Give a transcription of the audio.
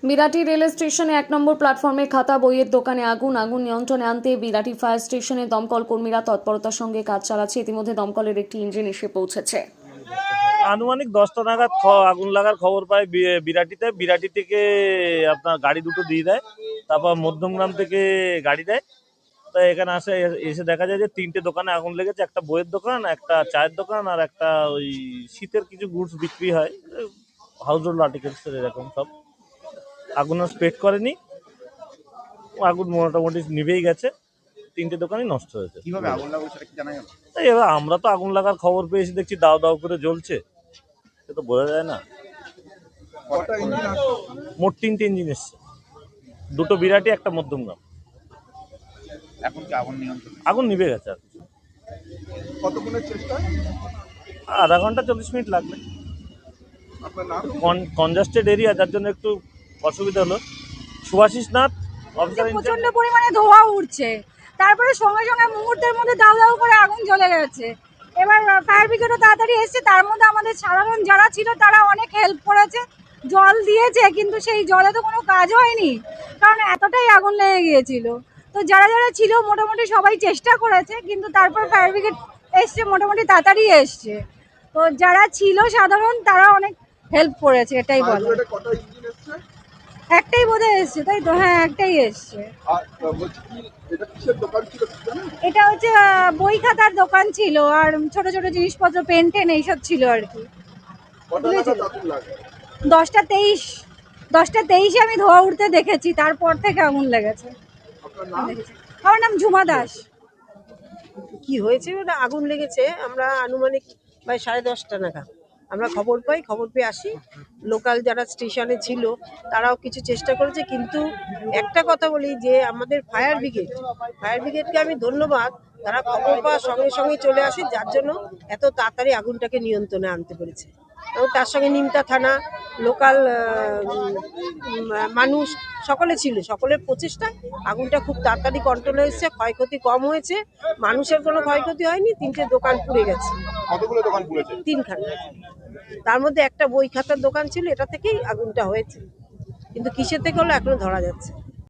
Birati rail স্টেশনে ১ নম্বর প্ল্যাটফর্মে খাতা বইয়ের দোকানে আগুন নিয়ন্ত্রণে আনতে বিরাটি ফায়ার স্টেশনে দমকল কর্মীরা তৎপরতার সঙ্গে কাজ চালাচ্ছে। ইতিমধ্যে দমকলের একটি ইঞ্জিন এসে পৌঁছেছে। আনুমানিক 10টা নাগাদ আগুন লাগার খবর পায় বিরাটিতে। বিরাটি থেকে আপনার গাড়ি দুটো দিয়ে দেয়, তারপর মধ্যমগ্রাম থেকে গাড়ি দেয়। তো এখানে এসে দেখা যায় যে 3টে দোকানে আগুন লেগেছে। একটা বইয়ের দোকান, একটা চায়ের দোকান, আর একটা ওই শীতের কিছু গুডস বিক্রি হয়, হাউস হোল্ড আর্টিকেলস এরকম সব। আগুন স্প্রেড করেনি, আগুন মোটামুটি নিভেই গেছে। 3টে দোকানই নষ্ট হয়েছে। কিভাবে আগুন লাগলো সেটা কি জানা গেল? এবার আমরা তো আগুন লাগার খবর পেয়েছি, দেখছি দাও দাও করে জ্বলছে, সে তো বোঝা যায় না। কটা ইঞ্জিন আসছে? মোট 3টে ইঞ্জিন এসছে, 2টো বিরাটি, একটা মধ্যমগ্রাম। এখন কি আগুন নিয়ন্ত্রণ? আগুন নিভে গেছে। আর কতক্ষণের চেষ্টা? আধা ঘন্টা 40 মিনিট লাগবে। আপনার নাম? কনজাস্টেড এরিয়া, যার জন্য একটু অসুবিধা হলো। Subhashis Nath, officer in charge. প্রচন্ড পরিমাণে ধোঁয়া উঠছে, তারপরে সঙ্গে সঙ্গে মুহূর্তের মধ্যে দাউ দাউ করে আগুন জ্বলে গেছে। এবার ফায়ার ব্রিগেডও তাড়াতাড়ি এসেছে, তার মধ্যে আমাদের সাধারণ যারা ছিল তারা অনেক হেল্প করেছে, জল দিয়েছে, কিন্তু সেই জলে তো কোনো কাজ হয়নি, কারণ এতটাই আগুন লেগে গিয়েছিল। তো যারা যারা ছিল মোটামুটি সবাই চেষ্টা করেছে, কিন্তু তারপর ফায়ার ব্রিগেড এসছে, মোটামুটি তাড়াতাড়ি এসছে। তো যারা ছিল সাধারণ তারা অনেক হেল্প করেছে, এটাই বলে। কটা ইঞ্জিন এসছে? একটাই বোধহয় এসছে, তাই তো? হ্যাঁ, একটাই এসছে। আর বলছি কি, এটা কিসের দোকান ছিল জানেন? এটা হচ্ছে বই খাতার দোকান ছিল, আর ছোট ছোট জিনিসপত্র, পেন টেন এইসব ছিল আর কি। কটা নাগাদ আগুন লাগে? 10টা 23 আমি ধোয়া উঠতে দেখেছি, তারপর থেকে আগুন লেগেছে। আপনার নাম? আমার নাম ঝুমা দাস। কি হয়েছে ওটা আগুন লেগেছে, আমরা আনুমানিক প্রায় 10:30 নাগাদ আমরা খবর পাই। খবর পেয়ে আসি, লোকাল যারা স্টেশনে ছিল তারাও কিছু চেষ্টা করেছে, কিন্তু একটা কথা বলি যে আমাদের ফায়ার ব্রিগেডকে আমি ধন্যবাদ। তারা খবর পাওয়ার সঙ্গে সঙ্গে চলে আসে, যার জন্য এত তাড়াতাড়ি আগুনটাকে নিয়ন্ত্রণে আনতে পেরেছে। এবং তার সঙ্গে নিমতা থানা, লোকাল মানুষ সকলে ছিল, সকলের প্রচেষ্টায় আগুনটা খুব তাড়াতাড়ি কন্ট্রোল হয়েছে। ক্ষয়ক্ষতি কম হয়েছে, মানুষের কোনো ক্ষয়ক্ষতি হয়নি। 3টে দোকান পুড়ে গেছে। কতগুলো দোকান পুড়েছে? 3খানা, তার মধ্যে একটা বই খাতার দোকান ছিল, এটা থেকেই আগুনটা হয়েছে, কিন্তু কিসের থেকে হলো এখনো ধরা যাচ্ছে।